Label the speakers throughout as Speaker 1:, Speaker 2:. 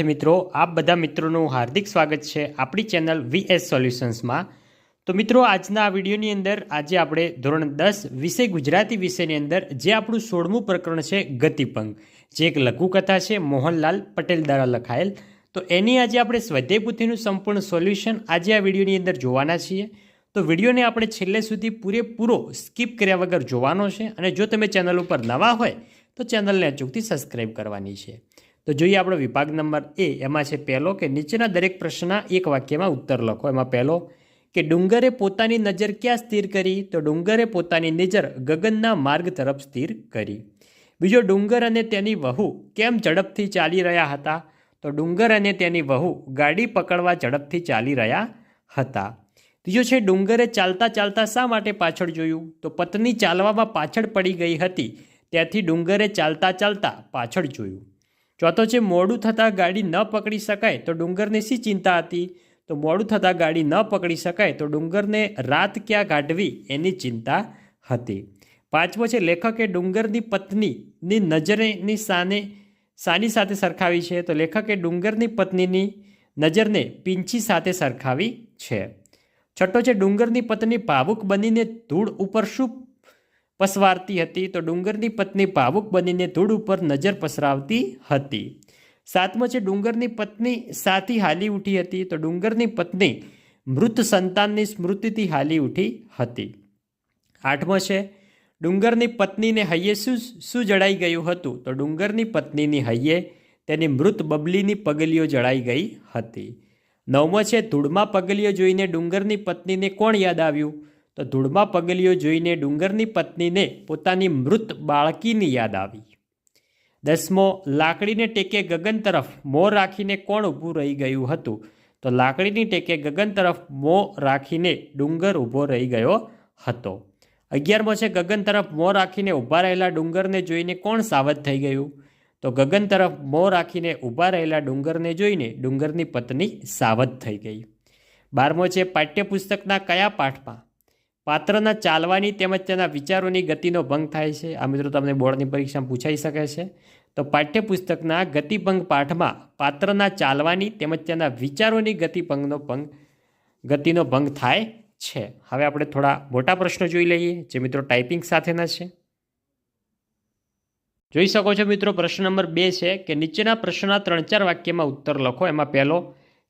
Speaker 1: મિત્રો આપ બધા મિત્રોનું હાર્દિક સ્વાગત છે આપણી ચેનલ વીએસ સોલ્યુશન્સમાં। તો મિત્રો આજના આ વિડીયોની અંદર આજે આપણે ધોરણ 10 વિષય ગુજરાતી વિષયની અંદર જે આપણું 16મું પ્રકરણ છે ગતિપંગ, જે એક લઘુકથા છે મોહનલાલ પટેલ દ્વારા લખાયેલ। તો એની આજે આપણે સ્વાધ્યાય પોથીનું સંપૂર્ણ સોલ્યુશન આજે આ વિડીયોની અંદર જોવાના છીએ। તો વિડીયોને આપણે છેલ્લે સુધી પૂરેપૂરો સ્કીપ કર્યા વગર જોવાનો છે અને જો તમે ચેનલ ઉપર નવા હોય તો ચેનલને અચૂકથી સબસ્ક્રાઈબ કરવાની છે। તો જોઈએ આપણો વિભાગ નંબર એ, એમાં છે પહેલો કે નીચેના દરેક પ્રશ્નના એક વાક્યમાં ઉત્તર લખો। એમાં પહેલો કે ડુંગરે પોતાની નજર ક્યાં સ્થિર કરી? તો ડુંગરે પોતાની નજર ગગનના માર્ગ તરફ સ્થિર કરી। બીજો, ડુંગર અને તેની વહુ કેમ ઝડપથી ચાલી રહ્યા હતા? તો ડુંગર અને તેની વહુ ગાડી પકડવા ઝડપથી ચાલી રહ્યા હતા। ત્રીજો છે, ડુંગરે ચાલતા ચાલતા શા માટે પાછળ જોયું? તો પત્ની ચાલવામાં પાછળ પડી ગઈ હતી, ત્યાંથી ડુંગરે ચાલતા ચાલતા પાછળ જોયું। ચોથો છે, મોડું થતાં ગાડી ન પકડી શકાય તો ડુંગરને શી ચિંતા હતી? તો મોડું થતાં ગાડી ન પકડી શકાય તો ડુંગરને રાત ક્યાં કાઢવી એની ચિંતા હતી। પાંચમો છે, લેખકે ડુંગરની પત્નીની નજરની શાની સાથે સરખાવી છે? તો લેખકે ડુંગરની પત્નીની નજરને પીંછી સાથે સરખાવી છે। છઠ્ઠો છે, ડુંગરની પત્ની ભાવુક બનીને ધૂળ ઉપર શું પસવારતી હતી? તો ડુંગરની પત્ની ભાવુક બનીને ધૂળ ઉપર નજર પસરાવતી હતી। સાતમો છે, ડુંગરની પત્ની શાથી હાલી ઉઠી હતી? તો ડુંગરની પત્ની મૃત સંતાનની સ્મૃતિથી હાલી ઉઠી હતી। આઠમો છે, ડુંગરની પત્નીને હૈયે શું જડાઈ ગયું હતું? તો ડુંગરની પત્નીની હૈયે તેની મૃત બબલીની પગલીઓ જડાઈ ગઈ હતી। નવમો છે, ધૂળમાં પગલીઓ જોઈને ડુંગરની પત્નીને કોણ યાદ આવ્યું? તો ધૂળમાં પગલીઓ જોઈને ડુંગરની પત્નીને પોતાની મૃત બાળકીની યાદ આવી। દસમો, લાકડીને ટેકે ગગન તરફ મોં રાખીને કોણ ઊભું રહી ગયું હતું? તો લાકડીની ટેકે ગગન તરફ મોં રાખીને ડુંગર ઊભો રહી ગયો હતો। 11મો છે, ગગન તરફ મોં રાખીને ઊભા રહેલા ડુંગરને જોઈને કોણ સાવધ થઈ ગયું? તો ગગન તરફ મોં રાખીને ઊભા રહેલા ડુંગરને જોઈને ડુંગરની પત્ની સાવધ થઈ ગઈ। 12મો છે, પાઠ્યપુસ્તકના કયા પાઠમાં પાત્રના ચાલવાની તેમજ તેના વિચારોની ગતિનો ભંગ થાય છે? આ મિત્રો તમને બોર્ડની પરીક્ષામાં પૂછાઈ શકે છે। તો પાઠ્યપુસ્તકના ગતિભંગ પાઠમાં પાત્રના ચાલવાની તેમજ તેના વિચારોની ગતિનો ભંગ થાય છે। હવે આપણે થોડા મોટા પ્રશ્નો જોઈ લઈએ જે મિત્રો ટાઈપિંગ સાથેના છે। જોઈ શકો છો મિત્રો, પ્રશ્ન નંબર 2 છે કે નીચેના પ્રશ્નના 3-4 વાક્યમાં ઉત્તર લખો। એમાં પહેલો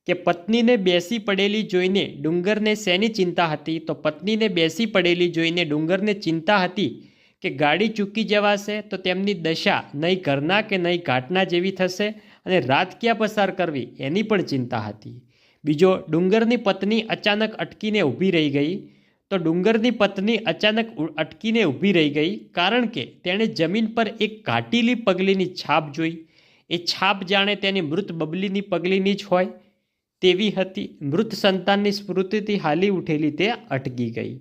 Speaker 1: કે પત્નીને બેસી પડેલી જોઈને ડુંગરને શેની ચિંતા હતી? તો પત્નીને બેસી પડેલી જોઈને ડુંગરને ચિંતા હતી કે ગાડી ચૂકી જવાશે તો તેમની દશા નહીં ઘરના કે નહીં ઘાટના જેવી થશે અને રાત ક્યાં પસાર કરવી એની પણ ચિંતા હતી। બીજો, ડુંગરની પત્ની અચાનક અટકીને ઊભી રહી ગઈ। તો ડુંગરની પત્ની અચાનક અટકીને ઊભી રહી ગઈ કારણ કે તેણે જમીન પર એક ઘાટીલી પગલીની છાપ જોઈ। એ છાપ જાણે તેની મૃત બબલીની પગલીની જ હોય તેવી હતી। મૃત સંતાનની સ્મૃતિથી હાલી ઉઠેલી તે અટકી ગઈ।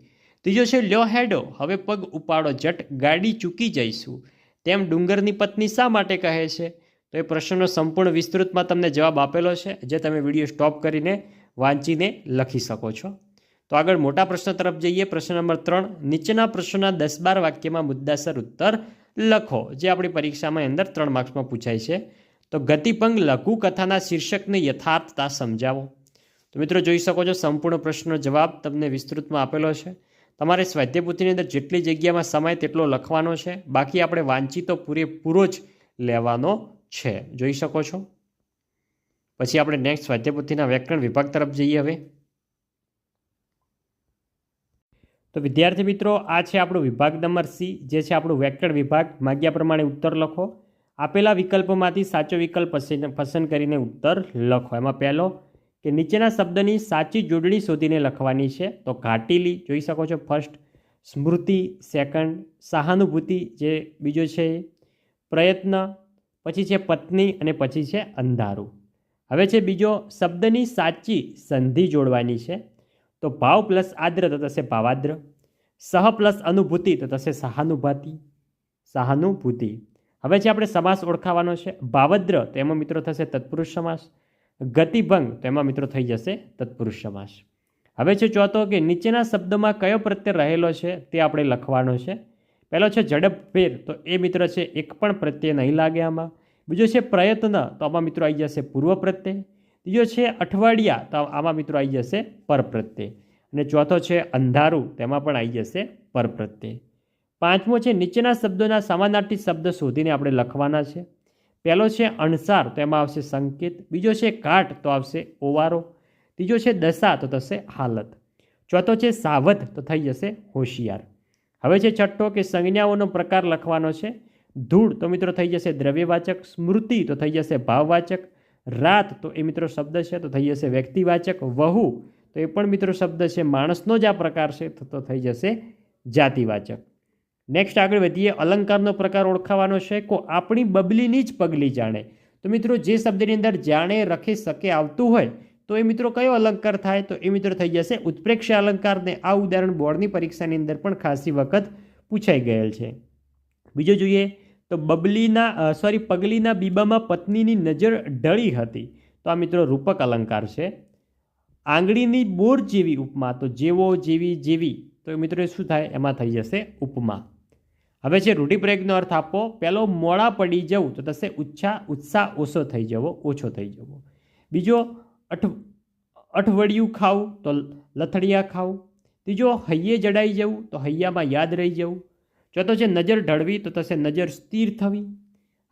Speaker 1: ત્રીજો છે, લ્યો હેડો હવે પગ ઉપાડો જટ ગાડી ચૂકી જઈશું તેમ ડુંગરની પત્ની શા માટે કહે છે? તો એ પ્રશ્નનો સંપૂર્ણ વિસ્તૃતમાં તમને જવાબ આપેલો છે જે તમે વિડીયો સ્ટોપ કરીને વાંચીને લખી શકો છો। તો આગળ મોટા પ્રશ્ન તરફ જઈએ। પ્રશ્ન નંબર 3, નીચેના પ્રશ્નોના 10-12 વાક્યમાં મુદ્દાસર ઉત્તર લખો, જે આપણી પરીક્ષામાં અંદર 3 માર્ક્સમાં પૂછાય છે। તો ગતિભંગ લઘુકથાના શીર્ષકની યથાર્થતા સમજાવો। તો મિત્રો જોઈ શકો છો સંપૂર્ણ પ્રશ્નનો જવાબ તમને વિસ્તૃતમાં આપેલો છે। તમારે સ્વાધ્યાય પોથીની અંદર જેટલી જગ્યામાં સમય તેટલો લખવાનો છે, બાકી આપણે વાંચી તો પૂરેપૂરો જ લેવાનો છે, જોઈ શકો છો। પછી આપણે નેક્સ્ટ સ્વાધ્યાય પોથીના વ્યાકરણ વિભાગ તરફ જઈએ। હવે તો વિદ્યાર્થી મિત્રો, આ છે આપણો વિભાગ નંબર સી, જે છે આપણું વ્યાકરણ વિભાગ। માગ્યા પ્રમાણે ઉત્તર લખો। આપેલા વિકલ્પોમાંથી સાચો વિકલ્પ પસંદ કરીને ઉત્તર લખો। એમાં પહેલો કે નીચેના શબ્દની સાચી જોડણી શોધીને લખવાની છે। તો ઘાટીલી જોઈ શકો છો ફર્સ્ટ, સ્મૃતિ સેકન્ડ, સહાનુભૂતિ જે બીજો છે, પ્રયત્ન, પછી છે પત્ની અને પછી છે અંધારું। હવે છે બીજો, શબ્દની સાચી સંધિ જોડવાની છે। તો ભાવ પ્લસ આદ્ર તો થશે ભાવાદ્ર, સહ પ્લસ અનુભૂતિ તો થશે સહાનુભૂતિ। હવે છે આપણે સમાસ ઓળખાવાનો છે। ભાવદ્ર તો એમાં મિત્રો થશે તત્પુરુષ સમાસ, ગતિભંગ તો એમાં મિત્રો થઈ જશે તત્પુરુષ સમાસ। હવે છે ચોથો કે નીચેના શબ્દમાં કયો પ્રત્યય રહેલો છે તે આપણે લખવાનો છે। પહેલો છે ઝડપભેર, તો એ મિત્ર છે એક પણ પ્રત્યય નહીં લાગે આમાં। બીજો છે પ્રયત્ન, તો આમાં મિત્રો આવી જશે પૂર્વ પ્રત્યય. ત્રીજો છે અઠવાડિયા, તો આમાં મિત્રો આવી જશે પરપ્રત્યય. અને ચોથો છે અંધારું, તેમાં પણ આવી જશે પરપ્રત્યય. પાંચમો છે નીચેના શબ્દોના સમાનાર્થી શબ્દ શોધીને આપણે લખવાના છે. પહેલો છે અણસાર, તો એમાં આવશે સંકેત. બીજો છે ઘાટ, તો આવશે ઓવારો. ત્રીજો છે દશા, તો થશે હાલત. ચોથો છે સાવધ, તો થઈ જશે હોશિયાર. હવે છે છઠ્ઠો કે સંજ્ઞાઓનો પ્રકાર લખવાનો છે. ધૂળ, તો મિત્રો થઈ જશે દ્રવ્યવાચક. સ્મૃતિ, તો થઈ જશે ભાવવાચક. રાત, તો એ મિત્રો શબ્દ છે, તો થઈ જશે વ્યક્તિવાચક. વહુ, તો એ પણ મિત્રો શબ્દ છે, માણસનો જ આ પ્રકાર છે, તો થઈ જશે જાતિવાચક. નેક્સ્ટ આગળ વધીએ. અલંકારનો પ્રકાર ઓળખાવાનો છે. કો આપણી બબલીની જ પગલી જાણે, તો મિત્રો જે શબ્દની અંદર જાણે, રખે, શકે આવતું હોય તો એ મિત્રો કયો અલંકાર થાય? તો એ મિત્રો થઈ જશે ઉત્પ્રેક્ષ અલંકાર. ને આ ઉદાહરણ બોર્ડની પરીક્ષાની અંદર પણ ખાસી વખત પૂછાઈ ગયેલ છે. બીજો જોઈએ તો પગલીના બીબામાં પત્નીની નજર ઢળી હતી, તો આ મિત્રો રૂપક અલંકાર છે. આંગળીની બોર જેવી ઉપમા, તો જેવો, જેવી, જેવી, તો એ મિત્રો શું થાય? એમાં થઈ જશે ઉપમા. હવે છે રૂઢિપ્રયોગનો અર્થ આપો. પહેલો મોડા પડી જવું, તો થશે ઉત્સાહ ઓછો થઈ જવો, ઓછો થઈ જવો. બીજો અઠવડિયું ખાવું, તો લથડિયા ખાવું. ત્રીજો હૈયે જડાઈ જવું, તો હૈયામાં યાદ રહી જવું. ચોથો છે નજર ઢળવી, તો થશે નજર સ્થિર થવી.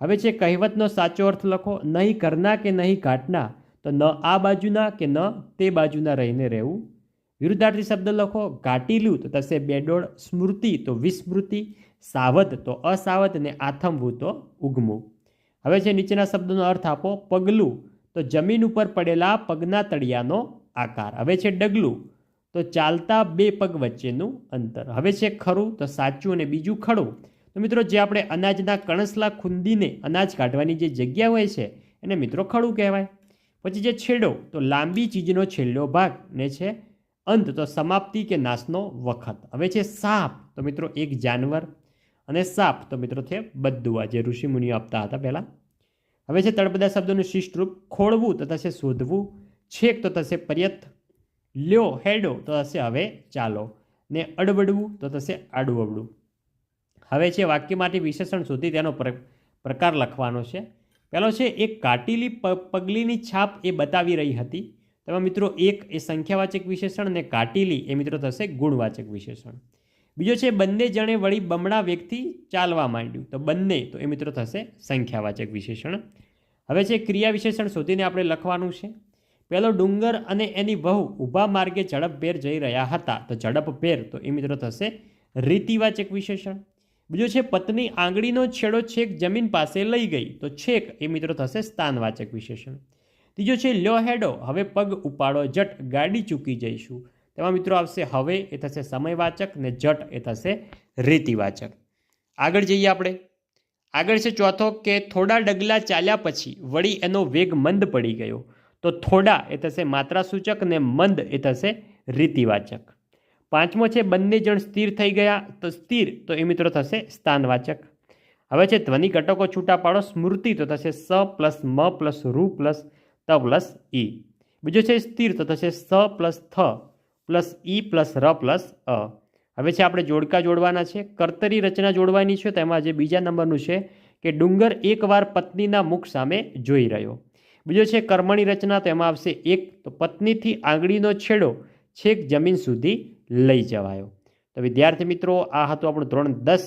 Speaker 1: હવે છે કહેવતનો સાચો અર્થ લખો. નહીં ઘરના કે નહીં ઘાટના, તો ન આ બાજુના કે ન તે બાજુના રહીને રહેવું. વિરુદ્ધાર્થી શબ્દ લખો. ઘાટીલું, તો થશે બેડોળ. સ્મૃતિ, તો વિસ્મૃતિ. સાવધ, તો અસાવધ. ને આથમવું, તો ઉગમવું. હવે છે નીચેના શબ્દોનો અર્થ આપો. પગલું, તો જમીન ઉપર પડેલા પગના તળિયાનો આકાર. હવે છે ડગલું, તો ચાલતા બે પગ વચ્ચેનું અંતર. હવે છે ખરું, તો સાચું અને બીજું ખડું. તો મિત્રો જે આપણે અનાજના કણસલા ખૂંદીને અનાજ કાઢવાની જે જગ્યા હોય છે એને મિત્રો ખડું કહેવાય. પછી જે છેડો, તો લાંબી ચીજનો છેલ્લો ભાગ. ને છે અંત, તો સમાપ્તિ કે નાશનો વખત. હવે છે સાપ, તો મિત્રો એક જાનવર. અને સાપ, તો મિત્રો છે બદ્દુઆ, જે ઋષિમુનિઓ આપતા હતા પહેલાં. હવે છે તળપદા શબ્દોનું શિષ્ટરૂપ. ખોળવું, તો થશે શોધવું. છેક, તો થશે પર્યત. લ્યો, હેડો, તો થશે હવે ચાલો. ને અડવડવું, તો થશે આડું. હવે છે વાક્યમાંથી વિશેષણ શોધી તેનો પ્રકાર લખવાનો છે. પહેલો છે એક કાટેલી પગલીની છાપ એ બતાવી રહી હતી. તેમાં મિત્રો એક એ સંખ્યાવાચક વિશેષણ અને કાટેલી એ મિત્રો થશે ગુણવાચક વિશેષણ. બીજો છે બંને જણે વળી બમણા વેગથી ચાલવા માંડ્યું, તો બંને, તો એ મિત્રો થશે સંખ્યાવાચક વિશેષણ. હવે છે ક્રિયા વિશેષણ શોધીને આપણે લખવાનું છે. પહેલો ડુંગર અને એની વહુ ઊભા માર્ગે ઝડપભેર જઈ રહ્યા હતા, તો ઝડપભેર, તો એ મિત્રો થશે રીતિવાચક વિશેષણ. બીજો છે પત્ની આંગળીનો છેડો છેક જમીન પાસે લઈ ગઈ, તો છેક એ મિત્રો થશે સ્થાનવાચક વિશેષણ. ત્રીજો છે લ્યો હેડો, હવે પગ ઉપાડો જટ, ગાડી ચૂકી જઈશું. તેમાં મિત્રો આવશે હવે, એ થશે સમયવાચક. ને જટ એ થશે રીતિવાચક. આગળ જઈએ આપણે. આગળ છે ચોથો કે થોડા ડગલા ચાલ્યા પછી વળી એનો વેગ મંદ પડી ગયો, તો થોડા એ થશે માત્રાસૂચક. ને મંદ એ થશે રીતિવાચક. પાંચમો છે બંને જણ સ્થિર થઈ ગયા, તો સ્થિર, તો એ મિત્રો થશે સ્થાનવાચક. હવે છે ધ્વનિ ઘટકો છૂટા પાડો. સ્મૃતિ, તો થશે સ પ્લસ મ પ્લસ રૂ પ્લસ ત પ્લસ ઈ. બીજો છે સ્થિર, તો થશે સ પ્લસ થ પ્લસ ઈ પ્લસ ર પ્લસ અ. હવે છે આપણે જોડકા જોડવાના છે. કર્તરી રચના જોડવાની છે. તેમાં જે બીજા નંબરનું છે કે ડુંગર એકવાર પત્નીના મુખ સામે જોઈ રહ્યો. બીજો છે કર્મણી રચના, તો એમાં આવશે એક, તો પત્નીથી આંગળીનો છેડો છેક જમીન સુધી લઈ જવાયો. તો વિદ્યાર્થી મિત્રો, આ હતું આપણું ધોરણ 10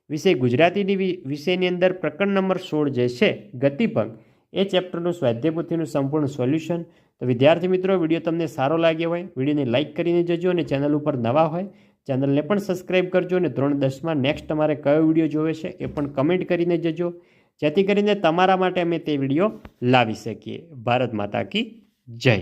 Speaker 1: વિષય ગુજરાતીની વિષયની અંદર પ્રકરણ નંબર 16 જે છે ગતિભંગ, એ ચેપ્ટરનું સ્વાધ્યાયપોથીનું સંપૂર્ણ સોલ્યુશન. તો વિદ્યાર્થી મિત્રો, વિડીયો તમને સારો લાગ્યો હોય, વિડીયોને લાઇક કરીને જજો. અને ચેનલ ઉપર નવા હોય ચેનલને પણ સબસ્ક્રાઈબ કરજો. અને ધોરણ 10માં નેક્સ્ટ તમારે કયો વિડીયો જોવે છે એ પણ કમેન્ટ કરીને જજો, જેથી કરીને તમારા માટે અમે તે વિડીયો લાવી શકીએ. ભારત માતા કી જય.